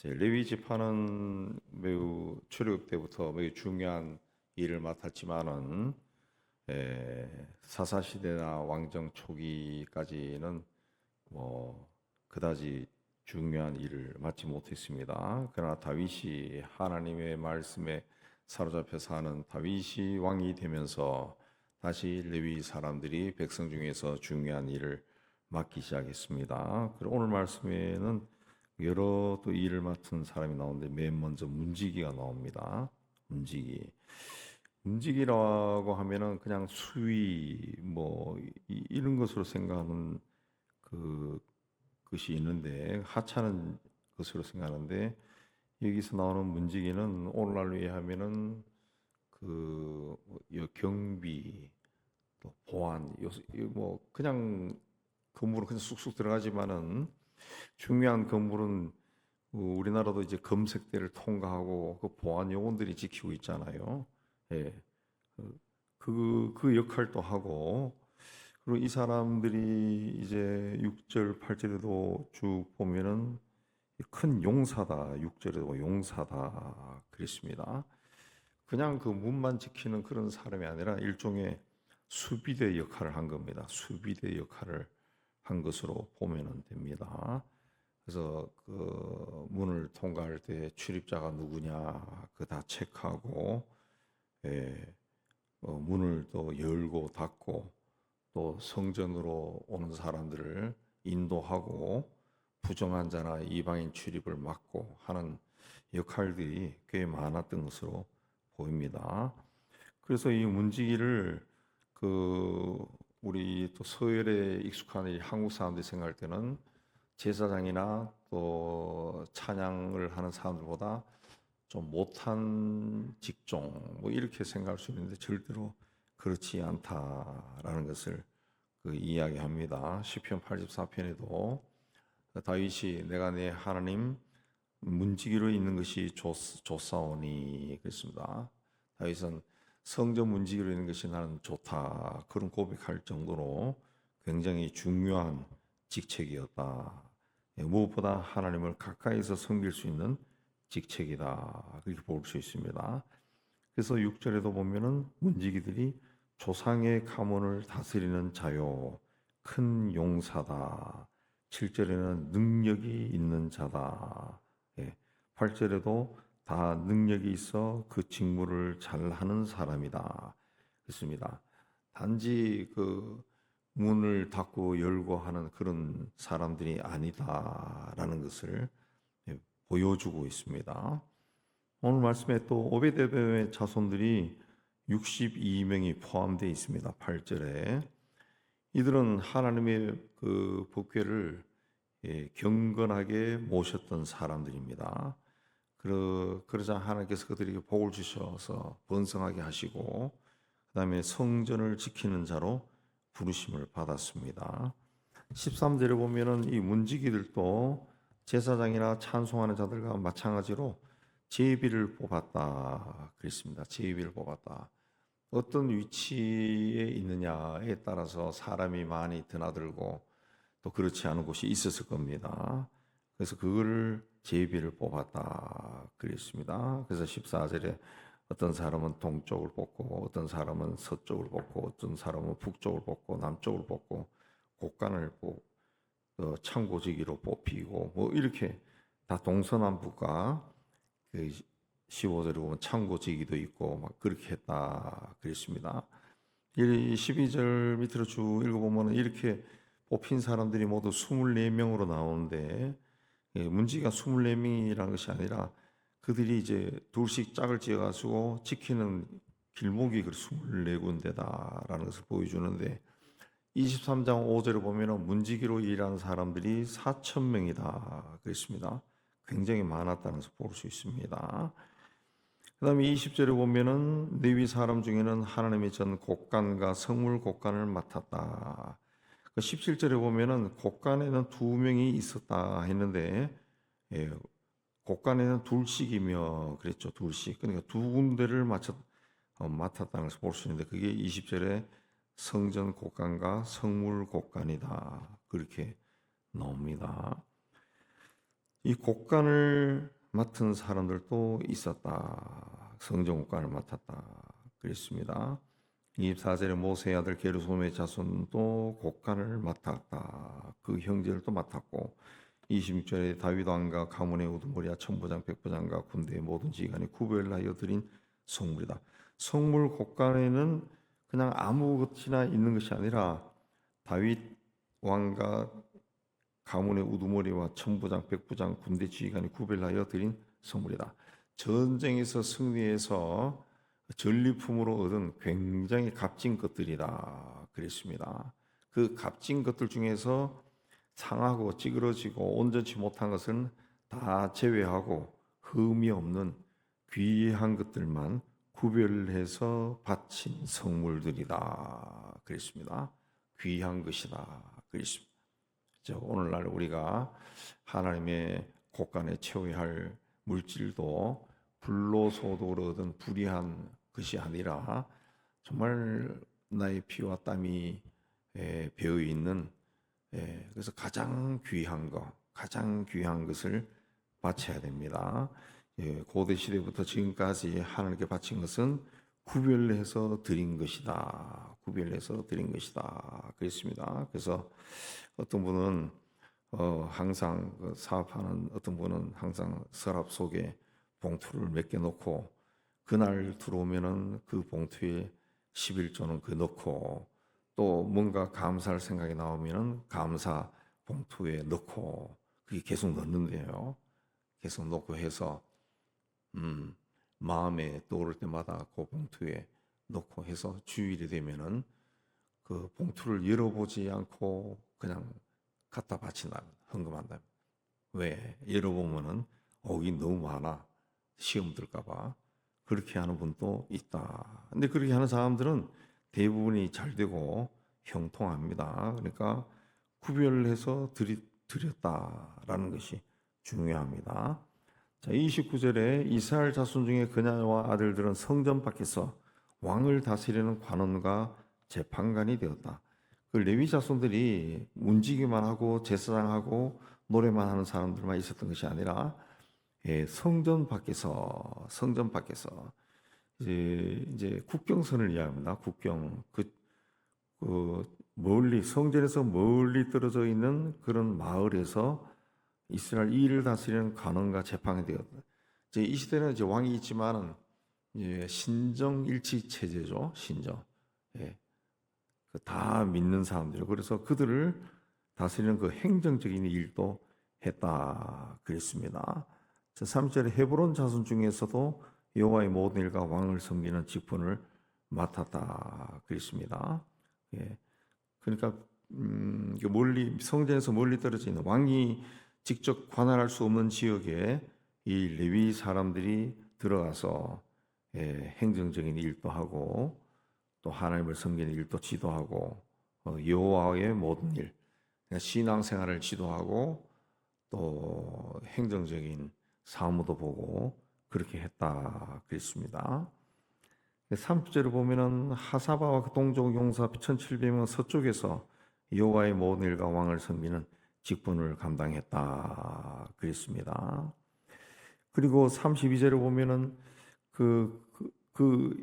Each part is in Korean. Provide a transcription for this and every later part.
레위 지파는 매우 출애굽 때부터 매우 중요한 일을 맡았지만은 사사 시대나 왕정 초기까지는 뭐 그다지 중요한 일을 맡지 못했습니다. 그러나 다윗이 하나님의 말씀에 사로잡혀 사는 다윗이 왕이 되면서 다시 레위 사람들이 백성 중에서 중요한 일을 맡기 시작했습니다. 그리고 오늘 말씀에는 여러 또 일을 맡은 사람이 나오는데 맨 먼저 문지기가 나옵니다. 문지기. 문지기라고 하면은 그냥 수위 뭐 이런 것으로 생각하는 그 것이 있는데 하찮은 것으로 생각하는데 여기서 나오는 문지기는 오늘날로 이해하면은 경비 또 보안 뭐 그냥 건물은 그냥 쑥쑥 들어가지만은 중요한 건물은 우리나라도 이제 검색대를 통과하고 그 보안 요원들이 지키고 있잖아요. 예. 그 역할도 하고 그리고 이 사람들이 이제 6절, 8절에도 쭉 보면은 큰 용사다. 6절에도 용사다. 그랬습니다. 그냥 그 문만 지키는 그런 사람이 아니라 일종의 수비대 역할을 한 겁니다. 수비대 역할을 한 것으로 보면 됩니다. 그래서 그 문을 통과할 때 출입자가 누구냐 그 다 체크하고 문을 또 열고 닫고 또 성전으로 오는 사람들을 인도하고 부정한 자나 이방인 출입을 막고 하는 역할들이 꽤 많았던 것으로 보입니다. 그래서 이 문지기를 우리 또 서열에 익숙한 이 한국 사람들이 생각할 때는 제사장이나 또 찬양을 하는 사람들보다 좀 못한 직종 뭐 이렇게 생각할 수 있는데 절대로 그렇지 않다라는 것을 이야기합니다. 시편 84편에도 다윗이 내가 내 하나님 문지기로 있는 것이 좋사오니 그랬습니다. 다윗은 성전 문지기로 있는 것이 나는 좋다 그런 고백할 정도로 굉장히 중요한 직책이었다. 무엇보다 하나님을 가까이서 섬길 수 있는 직책이다. 그렇게 볼 수 있습니다. 그래서 6절에도 보면은 문지기들이 조상의 가문을 다스리는 자요 큰 용사다. 7절에는 능력이 있는 자다. 8절에도 다 능력이 있어 그 직무를 잘 하는 사람이다. 그렇습니다. 단지 그 문을 닫고 열고 하는 그런 사람들이 아니다라는 것을 보여주고 있습니다. 오늘 말씀에 또 오베데돔의 자손들이 62명이 포함되어 있습니다. 8절에 이들은 하나님의 그 법궤를 경건하게 모셨던 사람들입니다. 그러자 하나님께서 그들에게 복을 주셔서 번성하게 하시고 그 다음에 성전을 지키는 자로 부르심을 받았습니다. 13절에 보면은 이 문지기들도 제사장이나 찬송하는 자들과 마찬가지로 제비를 뽑았다 그랬습니다. 제비를 뽑았다. 어떤 위치에 있느냐에 따라서 사람이 많이 드나들고 또 그렇지 않은 곳이 있었을 겁니다. 그래서 그거를 제비를 뽑았다 그랬습니다. 그래서 14절에 어떤 사람은 동쪽을 뽑고 어떤 사람은 서쪽을 뽑고 어떤 사람은 북쪽을 뽑고 남쪽을 뽑고 곡간을 창고지기로 뽑히고 뭐 이렇게 다 동서남북과 그 15절에 보면 창고지기도 있고 막 그렇게 했다 그랬습니다. 12절 밑으로 쭉 읽어보면 이렇게 뽑힌 사람들이 모두 24명으로 나오는데 문지가 24명이라는 것이 아니라 그들이 이제 둘씩 짝을 지어가지고 지키는 길목이 그 24군데다라는 것을 보여주는데 23장 5절을 보면 문지기로 일하는 사람들이 4,000명이다 그랬습니다. 굉장히 많았다는 것을 볼 수 있습니다. 그 다음에 20절에 보면은 레위 사람 중에는 하나님의 전 곡간과 성물 곡간을 맡았다. 17절에 보면은 곡간에는 2명이 있었다 했는데 곡간에는 둘씩이며 그랬죠. 둘씩. 그러니까 두 군데를 맡았다는 것을 볼 수 있는데 그게 20절에 성전 곡간과 성물 곡간이다. 그렇게 나옵니다. 이 곡간을 맡은 사람들도 있었다. 성전 곡간을 맡았다. 그랬습니다. 24절에 모세의 아들 게르솜의 자손도 곡간을 맡았다. 그 형제들도 맡았고 26절에 다윗 왕과 가문의 우두머리와 천부장 백부장과 군대의 모든 지휘관이 구별하여 드린 성물이다. 성물 곡간에는 그냥 아무것이나 있는 것이 아니라 다윗 왕과 가문의 우두머리와 천부장 백부장 군대 지휘관이 구별하여 드린 성물이다. 전쟁에서 승리해서 전리품으로 얻은 굉장히 값진 것들이다 그랬습니다. 그 값진 것들 중에서 상하고 찌그러지고 온전치 못한 것은 다 제외하고 흠이 없는 귀한 것들만 구별해서 바친 성물들이다 그랬습니다. 귀한 것이다 그랬습니다. 오늘날 우리가 하나님의 곳간에 채워야 할 물질도 불로소득으로 얻은 불의한 것이 아니라 정말 나의 피와 땀이 배어 있는 그래서 가장 귀한 것, 가장 귀한 것을 바쳐야 됩니다. 고대 시대부터 지금까지 하나님께 바친 것은 구별해서 드린 것이다. 구별해서 드린 것이다. 그랬습니다. 그래서 어떤 분은 항상 사업하는 어떤 분은 항상 서랍 속에 봉투를 몇 개 넣고 그날 들어오면은 그 봉투에 11조는 그 넣고 또 뭔가 감사할 생각이 나오면은 감사 봉투에 넣고 그게 계속 넣는데요. 계속 넣고 해서 마음에 떠오를 때마다 그 봉투에 넣고 해서 주일이 되면은 그 봉투를 열어보지 않고 그냥 갖다 바친다, 헌금한다. 왜? 열어보면은 이게 너무 많아. 시험 들까봐. 그렇게 하는 분도 있다. 근데 그렇게 하는 사람들은 대부분이 잘 되고 형통합니다. 그러니까 구별해서 드렸다라는 것이 중요합니다. 자, 29절에 이스라엘 자손 중에 그냐와 아들들은 성전 밖에서 왕을 다스리는 관원과 재판관이 되었다. 그 레위 자손들이 움직이기만 하고 제사장하고 노래만 하는 사람들만 있었던 것이 아니라 성전 밖에서 이제 국경선을 이야기합니다. 국경 그 멀리 성전에서 멀리 떨어져 있는 그런 마을에서 이스라엘 이를 다스리는 관원과 재판이 되었다. 이제 이 시대는 이제 왕이 있지만은 신정일치 체제죠. 신정. 다 믿는 사람들. 그래서 그들을 다스리는 그 행정적인 일도 했다 그랬습니다. 3절에 헤브론 자손 중에서도 여호와의 모든 일과 왕을 섬기는 직분을 맡았다 그랬습니다. 그러니까 멀리 성전에서 멀리 떨어져 있는 왕이 직접 관할할 수 없는 지역에 이 레위 사람들이 들어가서 행정적인 일도 하고 또 하나님을 섬기는 일도 지도하고 여호와의 모든 일, 신앙생활을 지도하고 또 행정적인 사무도 보고 그렇게 했다 그랬습니다. 30절을 보면은 하사바와 그 동족 용사 1700명 서쪽에서 여호와의 모든 일과 왕을 섬기는 직분을 감당했다 그랬습니다. 그리고 32절을 보면은 그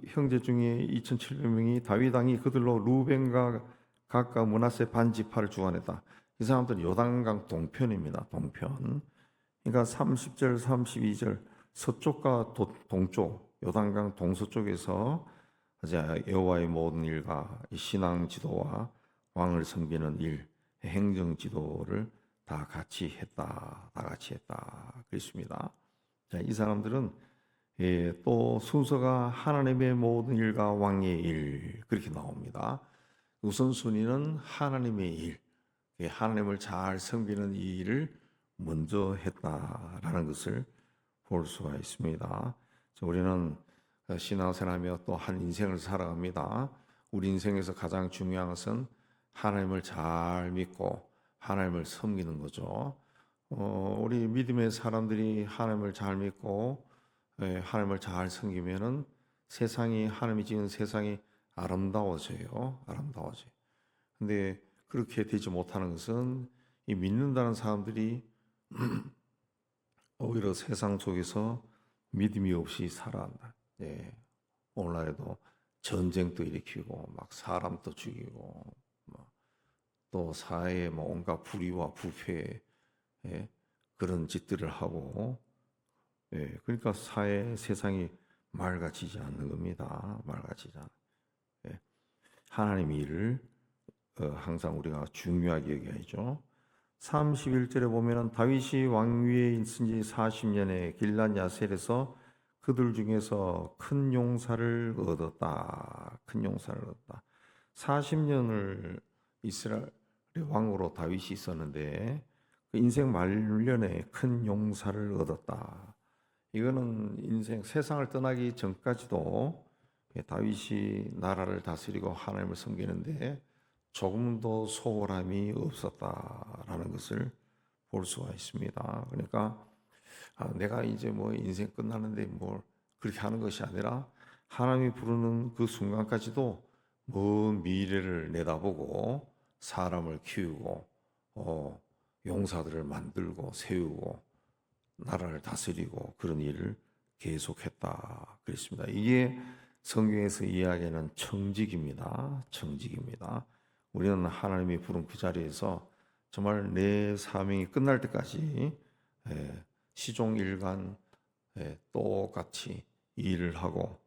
형제 중에 2700명이 다윗 왕이 그들로 루벤과 각각 므낫세 반 지파를 주관했다. 이 사람들은 요단강 동편입니다. 동편. 그러니까 30절, 32절 서쪽과 동쪽, 요단강 동서쪽에서 이제 여호와의 모든 일과 신앙 지도와 왕을 섬기는 일, 행정 지도를 다 같이 했다. 그랬습니다. 자, 이 사람들은 또 순서가 하나님의 모든 일과 왕의 일 그렇게 나옵니다. 우선순위는 하나님의 일, 하나님을 잘 섬기는 이 일을 먼저 했다라는 것을 볼 수가 있습니다. 우리는 신앙생활하며 또 한 인생을 살아갑니다. 우리 인생에서 가장 중요한 것은 하나님을 잘 믿고 하나님을 섬기는 거죠. 우리 믿음의 사람들이 하나님을 잘 믿고 하나님을 잘 섬기면은 세상이 하나님이 지은 세상이 아름다워져요. 근데 그렇게 되지 못하는 것은 이 믿는다는 사람들이 오히려 세상 속에서 믿음이 없이 살아간다. 예, 오늘날에도 전쟁도 일으키고 막 사람도 죽이고 또 사회에 뭐 온갖 불의와 부패, 예, 그런 짓들을 하고, 예, 그러니까 세상이 맑아지지 않는 겁니다. 맑아지지 않. 예, 하나님의 일을 항상 우리가 중요하게 여겨야죠. 31절에 보면은 다윗이 왕위에 있은 지 40년에 길란 야셀에서 그들 중에서 큰 용사를 얻었다. 큰 용사를 얻었다. 40년을 이스라엘의 왕으로 다윗이 있었는데 그 인생 말년에 큰 용사를 얻었다. 이거는 인생 세상을 떠나기 전까지도 다윗이 나라를 다스리고 하나님을 섬기는데 조금도 소홀함이 없었다라는 것을 볼 수가 있습니다. 그러니까 내가 이제 뭐 인생 끝나는데 뭘 그렇게 하는 것이 아니라 하나님이 부르는 그 순간까지도 먼 미래를 내다보고 사람을 키우고 용사들을 만들고 세우고 나라를 다스리고 그런 일을 계속했다 그랬습니다. 이게 성경에서 이야기하는 청직입니다. 청직입니다. 우리는 하나님이 부른 그 자리에서 정말 내 사명이 끝날 때까지 시종일관 똑같이 일을 하고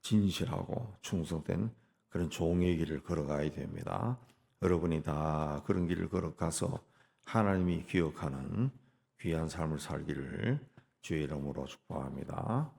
진실하고 충성된 그런 종의 길을 걸어가야 됩니다. 여러분이 다 그런 길을 걸어가서 하나님이 기억하는 귀한 삶을 살기를 주의 이름으로 축복합니다.